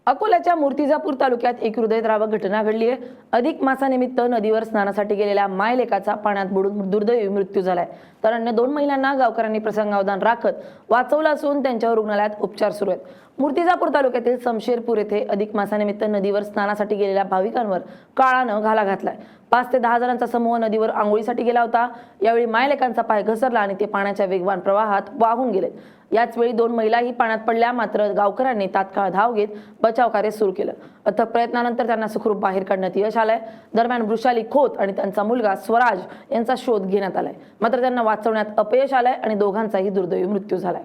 अकोल्याच्या मूर्तिजापूर तालुक्यात एक हृदयद्रावक घटना घडली आहे। अधिक मासानिमित्त नदीवर स्नानासाठी गेलेल्या मायलेकाचा पाण्यात बुडून दुर्दैवी मृत्यू झालाय, तर अन्य 2 महिलांना गावकऱ्यांनी प्रसंगावधान राखत वाचवलं असून त्यांच्यावर रुग्णालयात उपचार सुरू आहेत। मूर्तिजापूर तालुक्यातील शमशेरपूर येथे अधिक मासानिमित्त नदीवर स्नानासाठी गेलेल्या भाविकांवर काळानं घाला घातलाय। 5 ते 10 जणांचा समूह नदीवर आंघोळीसाठी गेला होता। यावेळी मायलेकांचा पाय घसरला आणि ते पाण्याच्या वेगवान प्रवाहात वाहून गेले। याच वेळी 2 महिलाही पाण्यात पडल्या, मात्र गावकऱ्यांनी तात्काळ धाव घेत बचाव कार्य सुरू केलं। अथक प्रयत्नानंतर त्यांना सुखरूप बाहेर काढण्यात यश आलंय। दरम्यान वृषाली खोत आणि त्यांचा मुलगा स्वराज यांचा शोध घेण्यात आलाय, मात्र त्यांना वाचवण्यात अपयश आलंय आणि दोघांचाही दुर्दैवी मृत्यू झालाय।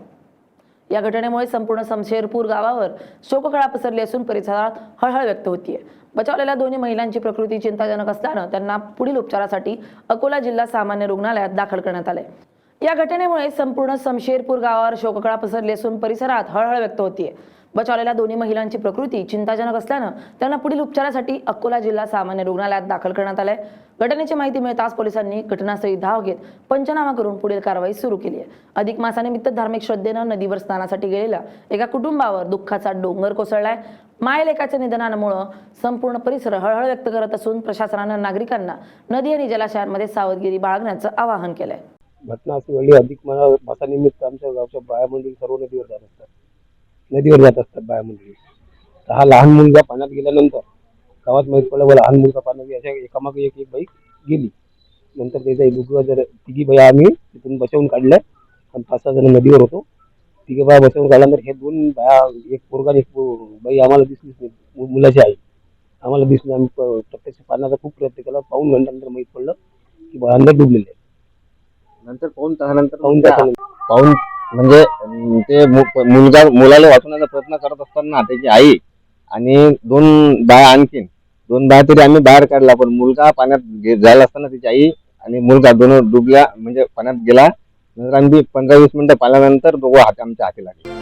या घटनेमुळे संपूर्ण शमशेरपूर गावावर शोककळा पसरली असून परिसरात हळहळ व्यक्त होतीये। बचावलेल्या दोन्ही महिलांची प्रकृती चिंताजनक असल्यानं त्यांना पुढील उपचारासाठी अकोला जिल्हा सामान्य रुग्णालयात दाखल करण्यात आले। या घटनेमुळे संपूर्ण शमशेरपूर गावावर शोककळा पसरली असून परिसरात हळहळ व्यक्त होतीये। बचावलेल्या दोन्ही महिलांची प्रकृती चिंताजनक असल्यानं त्यांना पुढील उपचारासाठी अकोला जिल्हा सामान्य रुग्णालयात दाखल करण्यात आले। घटनेची माहिती मिळताच पोलिसांनी घटनास्थळी धाव घेत पंचनामा करून पुढील कारवाई सुरू केली आहे। अधिक मासानिमित्त धार्मिक श्रद्धेनं नदीवर स्नानासाठी गेलेल्या एका कुटुंबावर दुःखाचा डोंगर कोसळलाय। मायलेकाच्या निधनामुळे संपूर्ण परिसर हळहळ व्यक्त करत असून प्रशासनानं नागरिकांना नदी आणि जलाशयांमध्ये सावधगिरी बाळगण्याचं आवाहन केलंय। घटना अशी घडली, अधिक मासानिमित्त आमच्या गावच्या बाया मंडळी सर्व नदीवर जात असतात बाया मंडळी। हा लहान मुलगा पाण्यात गेल्यानंतर गावात माहीत पडलं लहान मुलगा पाण्यात अशा एकामागे एक बाई गेली। नंतर त्याचा तिघी बाया आम्ही तिथून बचावून काढल्या आणि 5-6 जण नदीवर होतो। तिघे बाया बचावून काढल्यानंतर हे 2 बाया, एक पोरगा आणि एक बाई आम्हाला दिसलीच नाही, मुलाची आई आम्हाला दिसली। आम्ही प्रत्यक्ष पाण्याचा खूप प्रयत्न केला। पाऊण घंट्यानंतर माहीत पडलं की बाया अंदर डुबलेले आहे। नंतर पाहून म्हणजे ते मुलाला वाचवण्याचा प्रयत्न करत असताना त्याची आई आणि 2 बाया, आणखीन 2 बाया तरी आम्ही बाहेर काढला, पण मुलगा पाण्यात जायला असताना त्याची आई आणि मुलगा दोन डुबल्या, म्हणजे पाण्यात गेला। नंतर आम्ही 15-20 मिनिटं पाण्यानंतर दोघं आमच्या हाती लागले।